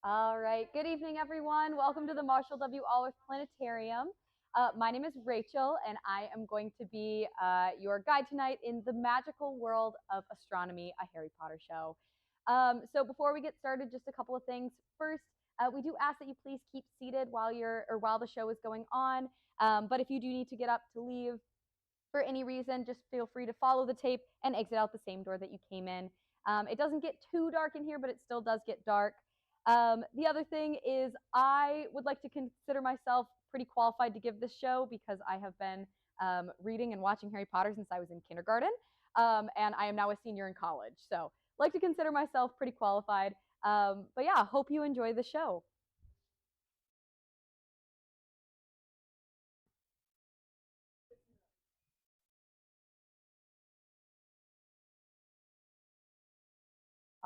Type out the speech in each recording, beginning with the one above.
All right. Good evening, everyone. Welcome to the Marshall W. Allworth Planetarium. My name is Rachel, and I am going to be your guide tonight in the magical world of astronomy, a Harry Potter show. So before we get started, just a couple of things. First, we do ask that you please keep seated while the show is going on. But if you do need to get up to leave for any reason, just feel free to follow the tape and exit out the same door that you came in. It doesn't get too dark in here, but it still does get dark. The other thing is I would like to consider myself pretty qualified to give this show because I have been reading and watching Harry Potter since I was in kindergarten, and I am now a senior in college. So like to consider myself pretty qualified. But yeah, hope you enjoy the show.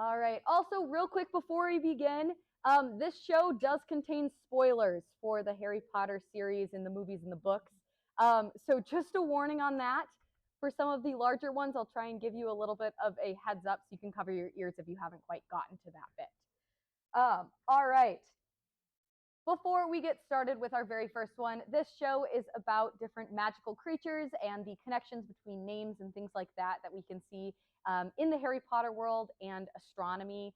All right. Also, real quick before we begin, this show does contain spoilers for the Harry Potter series in the movies and the books. So just a warning on that. For some of the larger ones, I'll try and give you a little bit of a heads up so you can cover your ears if you haven't quite gotten to that bit. All right. Before we get started with our very first one, this show is about different magical creatures and the connections between names and things like that that we can see in the Harry Potter world and astronomy.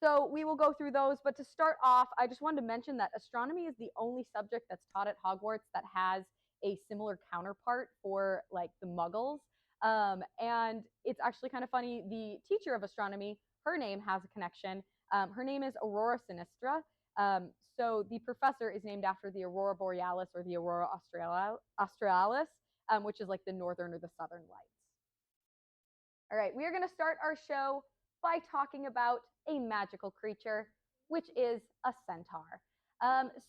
So we will go through those, but to start off, I just wanted to mention that astronomy is the only subject that's taught at Hogwarts that has a similar counterpart for like the Muggles. And it's actually kind of funny. The teacher of astronomy, her name has a connection. Her name is Aurora Sinistra. So the professor is named after the Aurora Borealis or the Aurora Australis, which is like the northern or the southern lights. All right, we are going to start our show by talking about a magical creature, which is a centaur.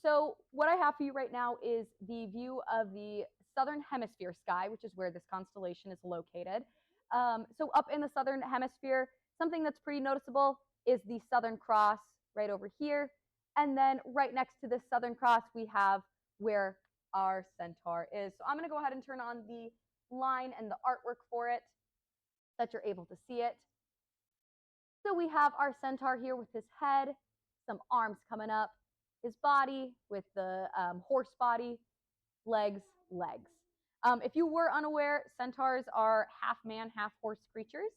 So what I have for you right now is the view of the southern hemisphere sky, which is where this constellation is located. So up in the southern hemisphere, something that's pretty noticeable is the Southern Cross right over here. And then right next to this Southern Cross, we have where our centaur is. So I'm going to go ahead and turn on the line and the artwork for it that you're able to see it. So we have our centaur here with his head, some arms coming up, his body with the horse body, legs. If you were unaware, centaurs are half man, half horse creatures.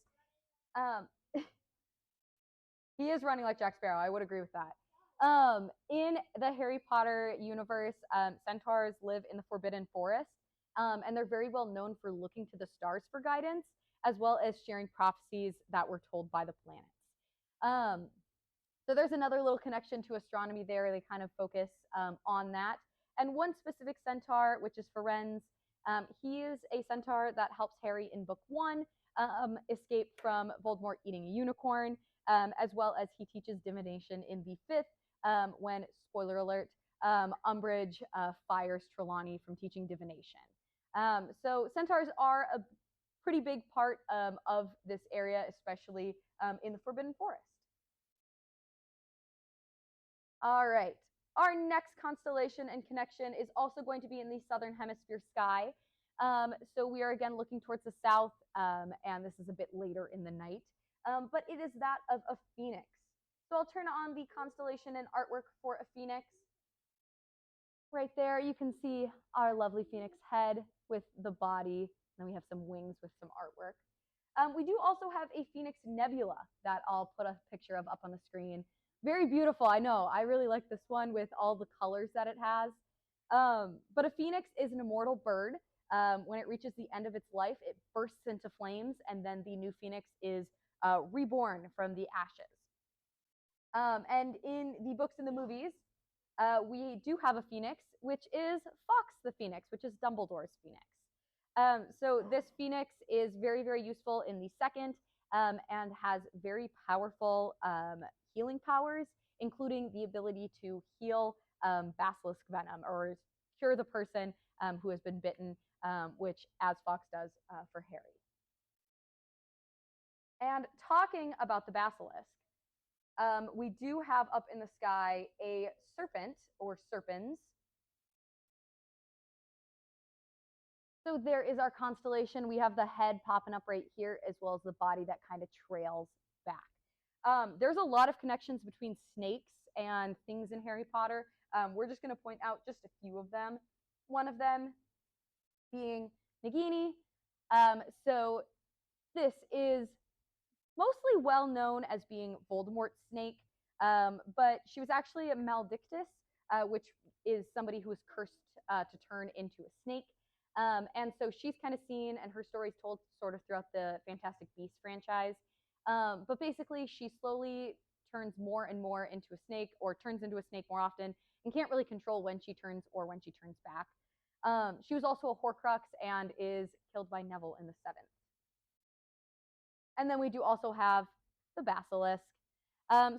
He is running like Jack Sparrow. I would agree with that. In the Harry Potter universe, centaurs live in the Forbidden Forest, and they're very well known for looking to the stars for guidance, as well as sharing prophecies that were told by the planets. So there's another little connection to astronomy there. They kind of focus on that. And one specific centaur, which is Ferenz, he is a centaur that helps Harry in book 1 escape from Voldemort eating a unicorn, as well as he teaches divination in the 5th when, spoiler alert, Umbridge fires Trelawney from teaching divination. So centaurs are a pretty big part of this area, especially in the Forbidden Forest. All right. Our next constellation and connection is also going to be in the southern hemisphere sky. So we are again looking towards the south, and this is a bit later in the night, but it is that of a phoenix. So I'll turn on the constellation and artwork for a phoenix. Right there, you can see our lovely phoenix head with the body. Then we have some wings with some artwork. We do also have a phoenix nebula that I'll put a picture of up on the screen. Very beautiful, I know. I really like this one with all the colors that it has. But a phoenix is an immortal bird. When it reaches the end of its life, it bursts into flames, and then the new phoenix is reborn from the ashes. And in the books and the movies, we do have a phoenix, which is Fawkes the Phoenix, which is Dumbledore's phoenix. So this phoenix is very, very useful in the 2nd and has very powerful healing powers, including the ability to heal basilisk venom or cure the person who has been bitten, which as Fawkes does for Harry. And talking about the basilisk, we do have up in the sky a serpent or serpens. So there is our constellation. We have the head popping up right here, as well as the body that kind of trails back. There's a lot of connections between snakes and things in Harry Potter. We're just going to point out just a few of them. One of them being Nagini. So this is mostly well known as being Voldemort's snake, but she was actually a Maledictus, which is somebody who was cursed to turn into a snake. And so she's kind of seen, and her story is told sort of throughout the Fantastic Beasts franchise. But basically, she slowly turns more and more into a snake, or turns into a snake more often, and can't really control when she turns or when she turns back. She was also a Horcrux and is killed by Neville in the seventh. And then we do also have the Basilisk.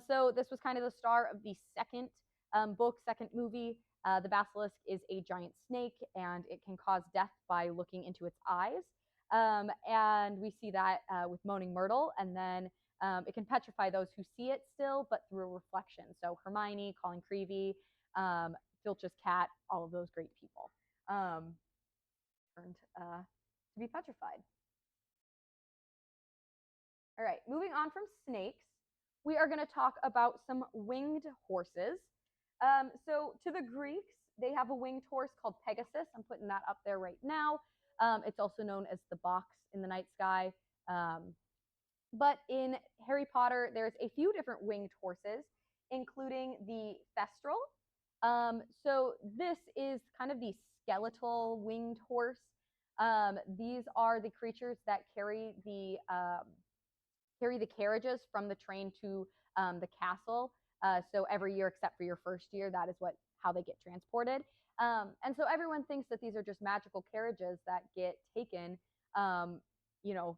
So this was kind of the star of the second book, second movie. The Basilisk is a giant snake, and it can cause death by looking into its eyes. And we see that with Moaning Myrtle, and then it can petrify those who see it still, but through a reflection. So Hermione, Colin Creevey, Filch's cat, all of those great people turned to be petrified. All right, moving on from snakes, we are going to talk about some winged horses. So to the Greeks, they have a winged horse called Pegasus. I'm putting that up there right now. It's also known as the box in the night sky. But in Harry Potter, there's a few different winged horses, including the Thestral. So this is kind of the skeletal winged horse. These are the creatures that carry the carriages from the train to the castle. So every year except for your first year, that is how they get transported. And so everyone thinks that these are just magical carriages that get taken, you know,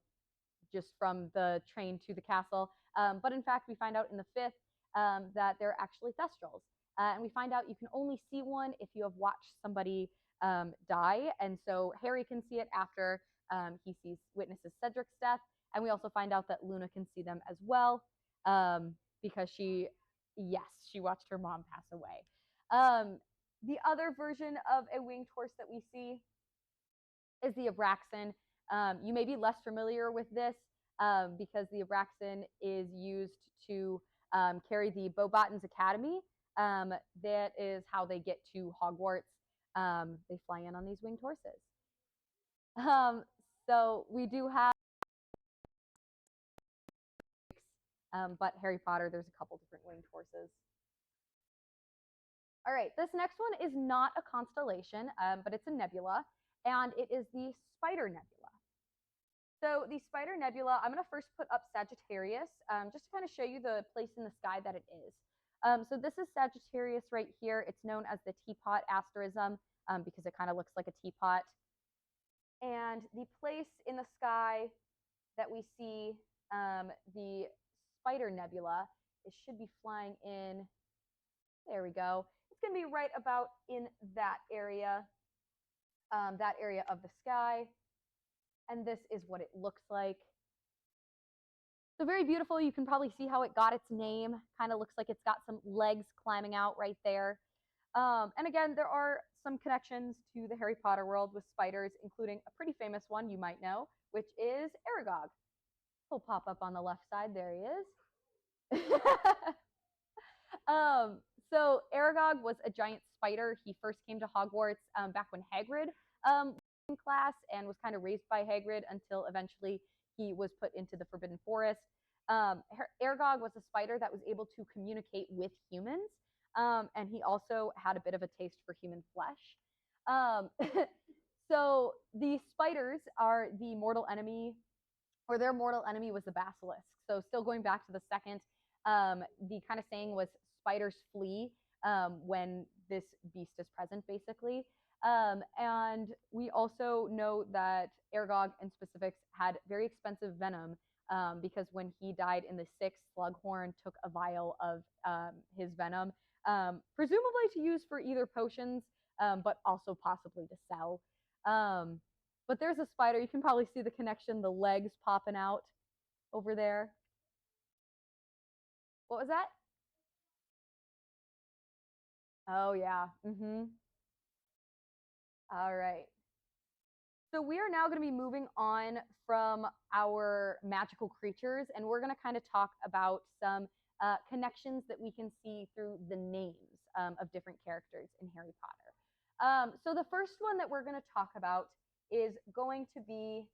just from the train to the castle. But in fact, we find out in the fifth that they're actually Thestrals. And we find out you can only see one if you have watched somebody die. And so Harry can see it after he witnesses Cedric's death. And we also find out that Luna can see them as well, because she watched her mom pass away. The other version of a winged horse that we see is the Abraxan. You may be less familiar with this because the Abraxan is used to carry the Beauxbatons Academy. That is how they get to Hogwarts. They fly in on these winged horses. So we do have but Harry Potter, there's a couple different winged horses. All right, this next one is not a constellation, but it's a nebula, and it is the Spider Nebula. So the Spider Nebula, I'm going to first put up Sagittarius, just to kind of show you the place in the sky that it is. So this is Sagittarius right here. It's known as the teapot asterism because it kind of looks like a teapot. And the place in the sky that we see the Spider Nebula, it should be flying in, there we go. It's going to be right about in that area of the sky. And this is what it looks like. So very beautiful. You can probably see how it got its name. Kind of looks like it's got some legs climbing out right there. And again, there are some connections to the Harry Potter world with spiders, including a pretty famous one you might know, which is Aragog. He'll pop up on the left side. There he is. So Aragog was a giant spider. He first came to Hogwarts back when Hagrid was in class and was kind of raised by Hagrid until eventually he was put into the Forbidden Forest. Aragog was a spider that was able to communicate with humans, and he also had a bit of a taste for human flesh. So the spiders are the mortal enemy, or their mortal enemy was the basilisk. So still going back to the second, the kind of saying was spiders flee when this beast is present, basically. And we also know that Aragog in specifics had very expensive venom because when he died in the sixth, Slughorn took a vial of his venom, presumably to use for either potions, but also possibly to sell. But there's a spider. You can probably see the connection, the legs popping out over there. What was that? Oh, yeah. All right. So we are now going to be moving on from our magical creatures, and we're going to kind of talk about some connections that we can see through the names of different characters in Harry Potter. So the first one that we're going to talk about is going to be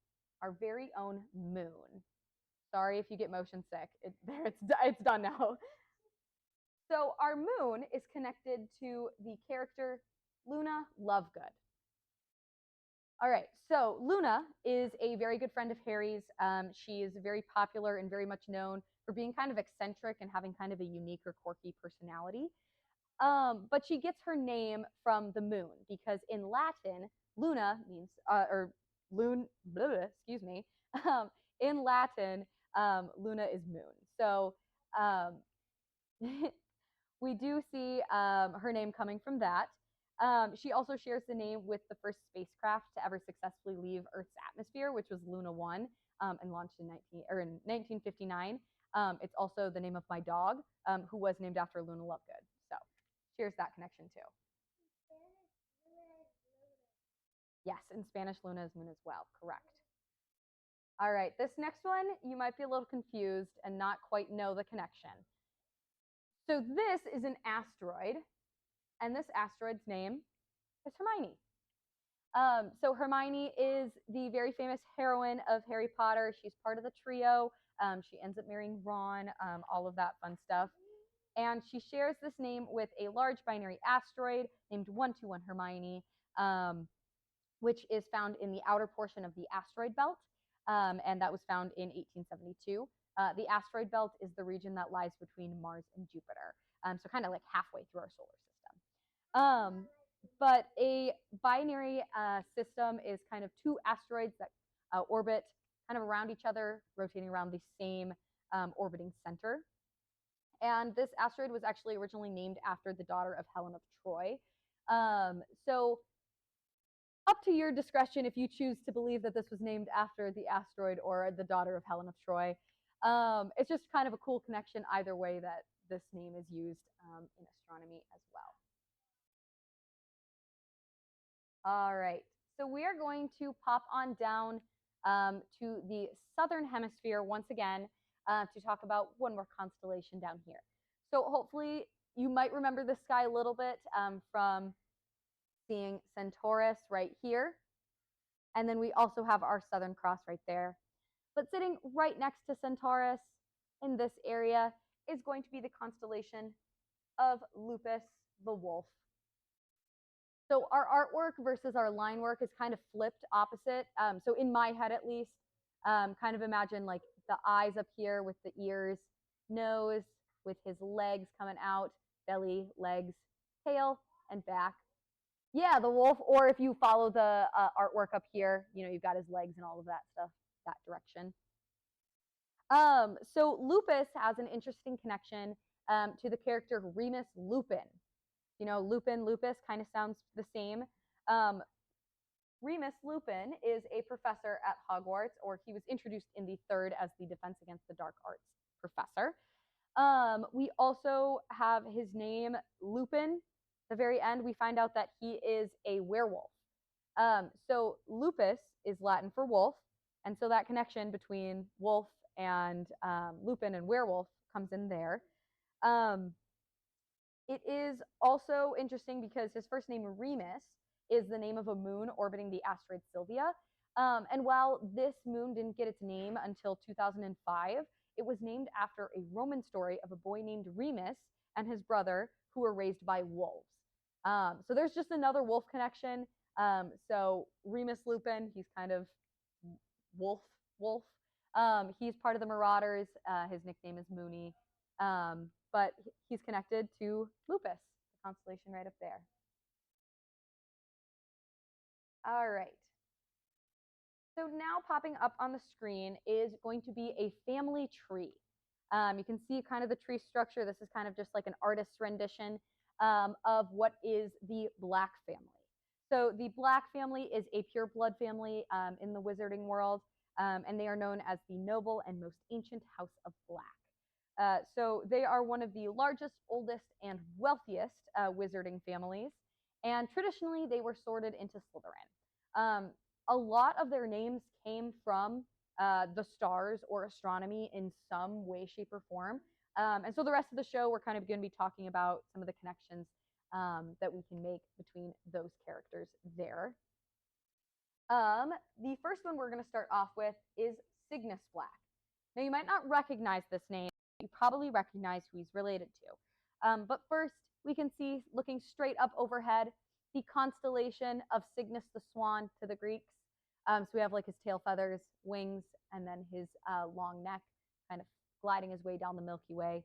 our very own moon. Sorry if you get motion sick. It's done now. So our moon is connected to the character Luna Lovegood. All right, so Luna is a very good friend of Harry's. She is very popular and very much known for being kind of eccentric and having kind of a unique or quirky personality. But she gets her name from the moon because in Latin, Luna means, or loon, excuse me, um, in Latin, Luna is moon. So um, we do see her name coming from that. She also shares the name with the first spacecraft to ever successfully leave Earth's atmosphere, which was Luna 1 and launched in 1959. It's also the name of my dog, who was named after Luna Lovegood. So shares that connection too. Yes, in Spanish, Luna is moon as well. Correct. All right, this next one, you might be a little confused and not quite know the connection. So this is an asteroid, and this asteroid's name is Hermione. So Hermione is the very famous heroine of Harry Potter. She's part of the trio. She ends up marrying Ron, all of that fun stuff. And she shares this name with a large binary asteroid named 121 Hermione, which is found in the outer portion of the asteroid belt. And that was found in 1872. The asteroid belt is the region that lies between Mars and Jupiter. So kind of like halfway through our solar system. But a binary system is kind of two asteroids that orbit kind of around each other, rotating around the same orbiting center. And this asteroid was actually originally named after the daughter of Helen of Troy. So up to your discretion if you choose to believe that this was named after the asteroid or the daughter of Helen of Troy. It's just kind of a cool connection either way that this name is used in astronomy as well. All right, so we are going to pop on down to the southern hemisphere once again to talk about one more constellation down here. So hopefully you might remember this sky a little bit from seeing Centaurus right here. And then we also have our Southern Cross right there. But sitting right next to Centaurus in this area is going to be the constellation of Lupus the Wolf. So our artwork versus our line work is kind of flipped opposite. So in my head, at least, kind of imagine like the eyes up here with the ears, nose with his legs coming out, belly, legs, tail, and back. Yeah, the wolf. Or if you follow the artwork up here, you know, you've got his legs and all of that stuff, that direction. So Lupus has an interesting connection to the character Remus Lupin. You know, Lupin, Lupus kind of sounds the same. Remus Lupin is a professor at Hogwarts, or he was introduced in the third as the Defense Against the Dark Arts professor. We also have his name, Lupin. At the very end, we find out that he is a werewolf. So Lupus is Latin for wolf, and so that connection between wolf and Lupin and werewolf comes in there. It is also interesting because his first name, Remus, is the name of a moon orbiting the asteroid Sylvia. And while this moon didn't get its name until 2005, it was named after a Roman story of a boy named Remus and his brother who were raised by wolves. So there's just another wolf connection. So Remus Lupin, he's kind of wolf. He's part of the Marauders. His nickname is Mooney. But he's connected to Lupus, the constellation right up there. All right. So now popping up on the screen is going to be a family tree. You can see kind of the tree structure. This is kind of just like an artist's rendition of what is the Black family. So the Black family is a pure blood family in the wizarding world, and they are known as the noble and most ancient House of Black. So they are one of the largest, oldest, and wealthiest wizarding families, and traditionally they were sorted into Slytherin. a lot of their names came from the stars or astronomy in some way, shape, or form. And so the rest of the show, we're kind of going to be talking about some of the connections that we can make between those characters there. The first one we're going to start off with is Cygnus Black. Now, you might not recognize this name. You probably recognize who he's related to. But first, we can see, looking straight up overhead, the constellation of Cygnus the Swan to the Greeks. So we have like his tail feathers, wings, and then his long neck kind of gliding his way down the Milky Way.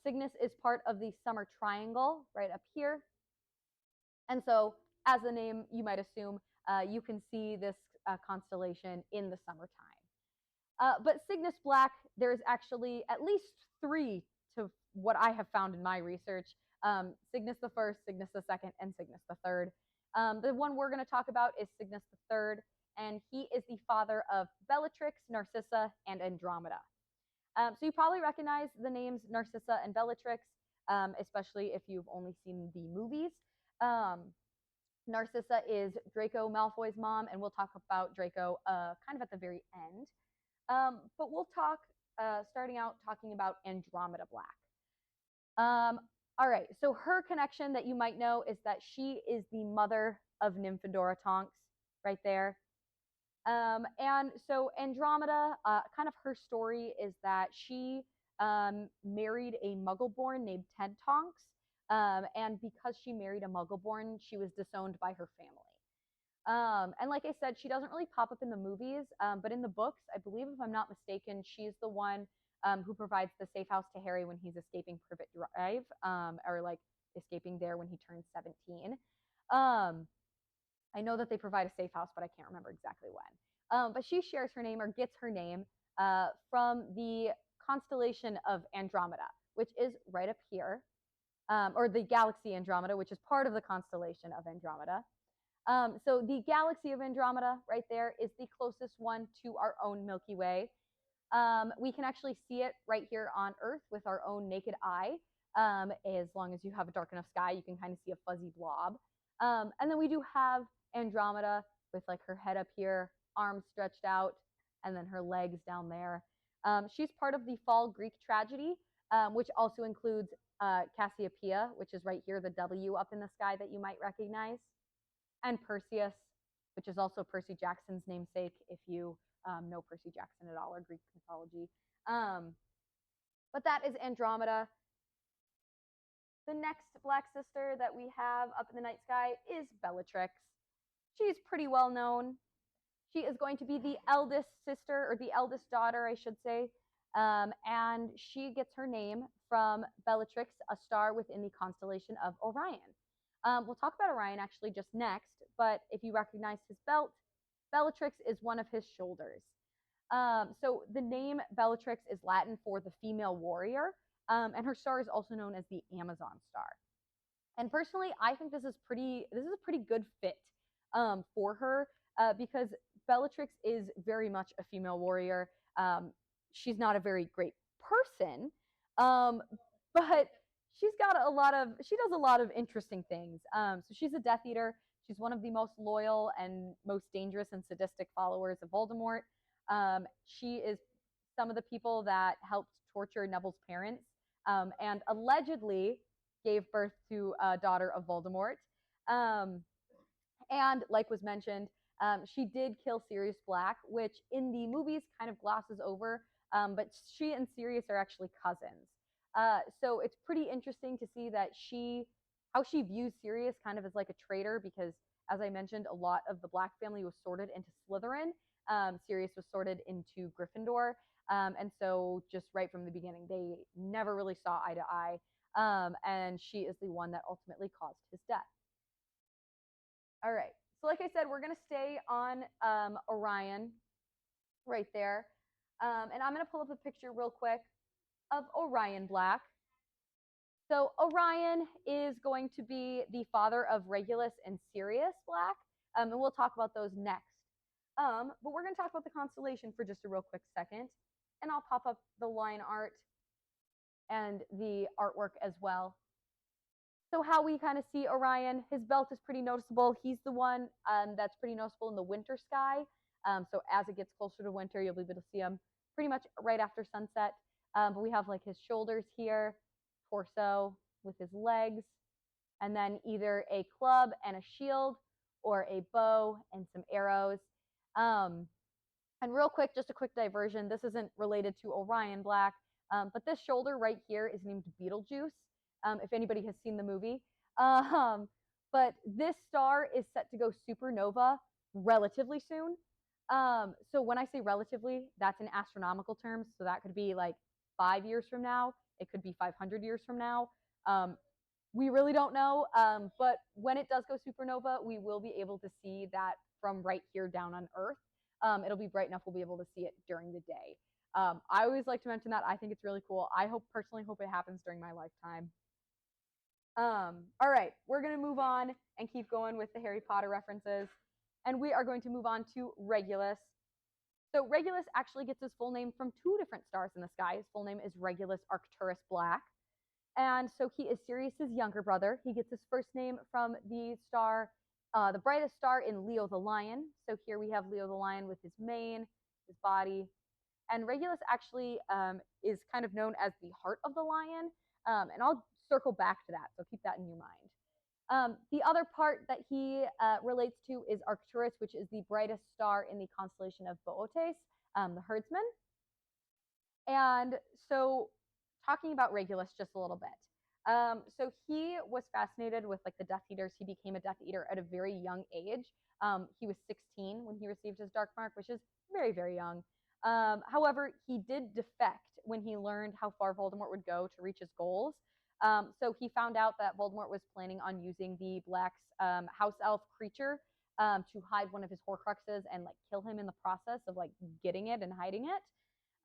Cygnus is part of the Summer Triangle right up here. And so, as the name you might assume, you can see this constellation in the summertime. But Cygnus Black, there's actually at least 3 to what I have found in my research. Cygnus the First, Cygnus the Second, and Cygnus the Third. The one we're going to talk about is Cygnus the Third, and he is the father of Bellatrix, Narcissa, and Andromeda. So you probably recognize the names Narcissa and Bellatrix, especially if you've only seen the movies. Narcissa is Draco Malfoy's mom, and we'll talk about Draco kind of at the very end. But we'll talk, starting out talking about Andromeda Black. All right, so her connection that you might know is that she is the mother of Nymphadora Tonks, right there. And so Andromeda, kind of her story is that she married a Muggle-born named Ted Tonks, and because she married a Muggle-born, she was disowned by her family. And like I said, she doesn't really pop up in the movies, but in the books, I believe, if I'm not mistaken, she's the one who provides the safe house to Harry when he's escaping Privet Drive, or like escaping there when he turns 17. I know that they provide a safe house, but I can't remember exactly when. But she shares her name, or gets her name, from the constellation of Andromeda, which is right up here, or the galaxy Andromeda, which is part of the constellation of Andromeda. So the galaxy of Andromeda right there is the closest one to our own Milky Way. We can actually see it right here on Earth with our own naked eye. As long as you have a dark enough sky, you can kind of see a fuzzy blob. And then we do have Andromeda with like her head up here, arms stretched out, and then her legs down there. She's part of the fall Greek tragedy, which also includes Cassiopeia, which is right here, the W up in the sky that you might recognize, and Perseus, which is also Percy Jackson's namesake, if you know Percy Jackson at all, or Greek mythology. But that is Andromeda. The next Black sister that we have up in the night sky is Bellatrix. She's pretty well known. She is going to be the eldest sister, or the eldest daughter, I should say. And she gets her name from Bellatrix, a star within the constellation of Orion. We'll talk about Orion actually just next, but if you recognize his belt, Bellatrix is one of his shoulders. So the name Bellatrix is Latin for the female warrior, and her star is also known as the Amazon star. And personally, I think this is a pretty good fit for her, because Bellatrix is very much a female warrior. She's not a very great person, but she does a lot of interesting things. So she's a Death Eater. She's one of the most loyal and most dangerous and sadistic followers of Voldemort. She is some of the people that helped torture Neville's parents, and allegedly gave birth to a daughter of Voldemort. And like was mentioned, she did kill Sirius Black, which in the movies kind of glosses over, but she and Sirius are actually cousins. So it's pretty interesting to see that how she views Sirius kind of as like a traitor, because as I mentioned, a lot of the Black family was sorted into Slytherin. Sirius was sorted into Gryffindor. And so just right from the beginning, they never really saw eye to eye. And she is the one that ultimately caused his death. All right. So like I said, we're going to stay on Orion right there. And I'm going to pull up a picture real quick of Orion Black. So Orion is going to be the father of Regulus and Sirius Black. And we'll talk about those next. But we're going to talk about the constellation for just a real quick second. And I'll pop up the line art and the artwork as well. So how we kind of see Orion, his belt is pretty noticeable. He's the one that's pretty noticeable in the winter sky. So as it gets closer to winter, you'll be able to see him pretty much right after sunset. But we have like his shoulders here, torso with his legs, and then either a club and a shield or a bow and some arrows. And real quick, just a quick diversion. This isn't related to Orion Black, but this shoulder right here is named Betelgeuse, if anybody has seen the movie. But this star is set to go supernova relatively soon. So when I say relatively, that's in astronomical terms. So that could be like 5 years from now. It could be 500 years from now. We really don't know. But when it does go supernova, we will be able to see that from right here down on Earth. It'll be bright enough we'll be able to see it during the day. I always like to mention that. I think it's really cool. I personally hope it happens during my lifetime. All right, we're going to move on and keep going with the Harry Potter references. And we are going to move on to Regulus. So Regulus actually gets his full name from 2 different stars in the sky. His full name is Regulus Arcturus Black. And so he is Sirius's younger brother. He gets his first name from the star, the brightest star in Leo the Lion. So here we have Leo the Lion with his mane, his body. And Regulus actually is kind of known as the heart of the lion. And I'll circle back to that, so keep that in your mind. The other part that he relates to is Arcturus, which is the brightest star in the constellation of Bootes, the herdsman. And so talking about Regulus just a little bit. So he was fascinated with like the Death Eaters. He became a Death Eater at a very young age. He was 16 when he received his dark mark, which is very, very young. However, he did defect when he learned how far Voldemort would go to reach his goals. So he found out that Voldemort was planning on using the Black's house elf creature to hide one of his Horcruxes and like kill him in the process of like getting it and hiding it.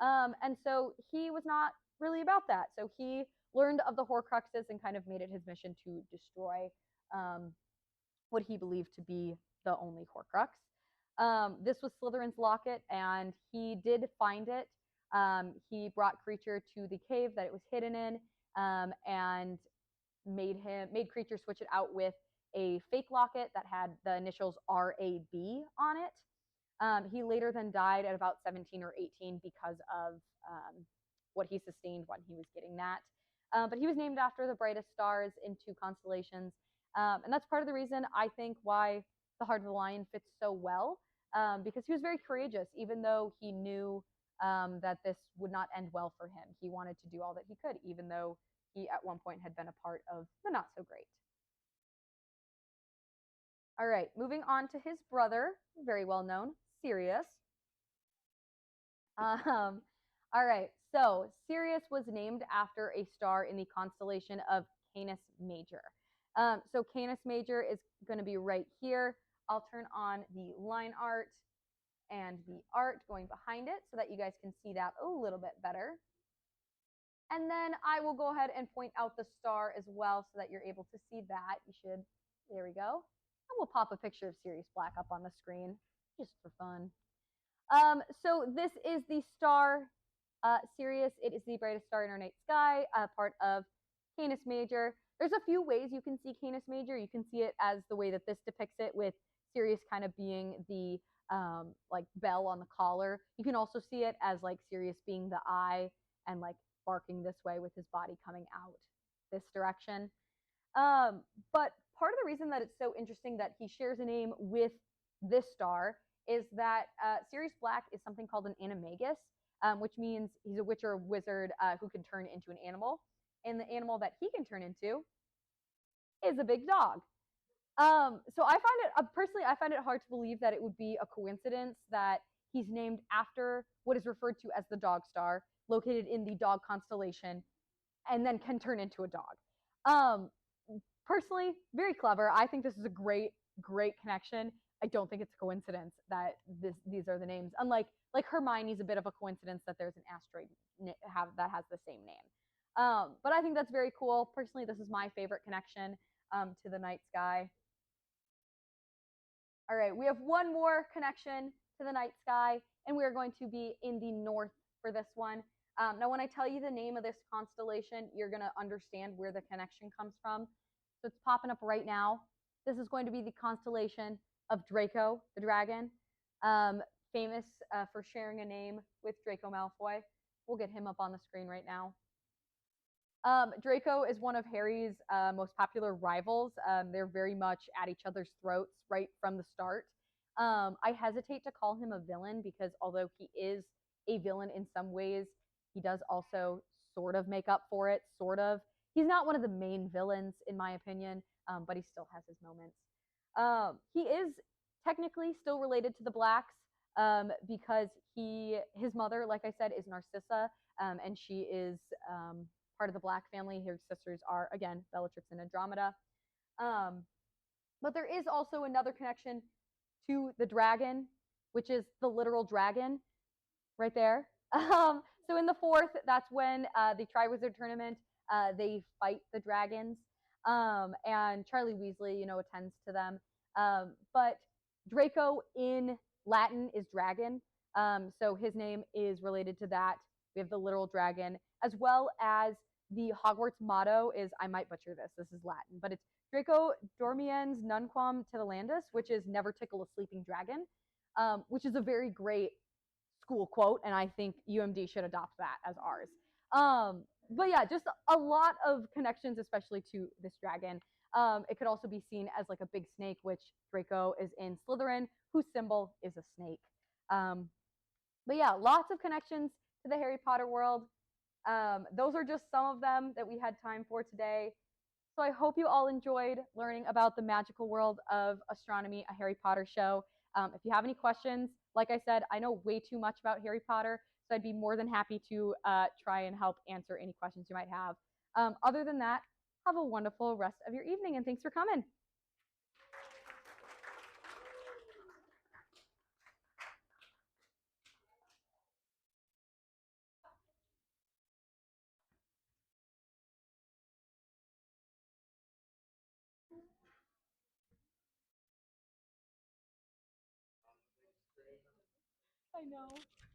And so he was not really about that. So he learned of the Horcruxes and kind of made it his mission to destroy what he believed to be the only Horcrux. This was Slytherin's locket, and he did find it. He brought Creature to the cave that it was hidden in, and made Creature switch it out with a fake locket that had the initials RAB on it. He later then died at about 17 or 18 because of what he sustained when he was getting that. But he was named after the brightest stars in 2 constellations. And that's part of the reason I think why the Heart of the Lion fits so well, because he was very courageous, even though he knew that this would not end well for him. He wanted to do all that he could, even though he at one point had been a part of the not so great. All right, moving on to his brother, very well known, Sirius. All right, so Sirius was named after a star in the constellation of Canis Major. So Canis Major is going to be right here. I'll turn on the line art and the art going behind it so that you guys can see that a little bit better. And then I will go ahead and point out the star as well so that you're able to see that. You should, there we go. And we'll pop a picture of Sirius Black up on the screen just for fun. So this is the star Sirius. It is the brightest star in our night sky, part of Canis Major. There's a few ways you can see Canis Major. You can see it as the way that this depicts it, with Sirius kind of being the like bell on the collar. You can also see it as like Sirius being the eye and like barking this way with his body coming out this direction. But part of the reason that it's so interesting that he shares a name with this star is that Sirius Black is something called an animagus, which means he's a witch or a wizard who can turn into an animal. And the animal that he can turn into is a big dog. So I find it, personally, I find it hard to believe that it would be a coincidence that he's named after what is referred to as the dog star, located in the dog constellation, and then can turn into a dog. Personally, very clever. I think this is a great, great connection. I don't think it's a coincidence that these are the names. Unlike like Hermione's a bit of a coincidence that there's an asteroid that has the same name. But I think that's very cool. Personally, this is my favorite connection to the night sky. All right, we have one more connection to the night sky, and we are going to be in the north for this one. Now, when I tell you the name of this constellation, you're going to understand where the connection comes from. So it's popping up right now. This is going to be the constellation of Draco, the dragon, famous for sharing a name with Draco Malfoy. We'll get him up on the screen right now. Draco is one of Harry's most popular rivals. They're very much at each other's throats right from the start. I hesitate to call him a villain because although he is a villain in some ways, he does also sort of make up for it, sort of. He's not one of the main villains, in my opinion, but he still has his moments. He is technically still related to the Blacks because his mother, like I said, is Narcissa, and she is part of the Black family. His sisters are, again, Bellatrix and Andromeda. But there is also another connection to the dragon, which is the literal dragon right there. So in the fourth, that's when the Triwizard Tournament, they fight the dragons. And Charlie Weasley, attends to them. But Draco in Latin is dragon. So his name is related to that. We have the literal dragon, as well as the Hogwarts motto is, I might butcher this is Latin, but it's Draco dormiens nunquam titilandus, which is never tickle a sleeping dragon, which is a very great school quote, and I think UMD should adopt that as ours. But yeah, just a lot of connections, especially to this dragon. It could also be seen as like a big snake, which Draco is in Slytherin, whose symbol is a snake. But yeah, lots of connections to the Harry Potter world. Those are just some of them that we had time for today. So I hope you all enjoyed learning about the magical world of astronomy, a Harry Potter show. If you have any questions, like I said, I know way too much about Harry Potter, so I'd be more than happy to try and help answer any questions you might have. Other than that, have a wonderful rest of your evening, and thanks for coming. I know.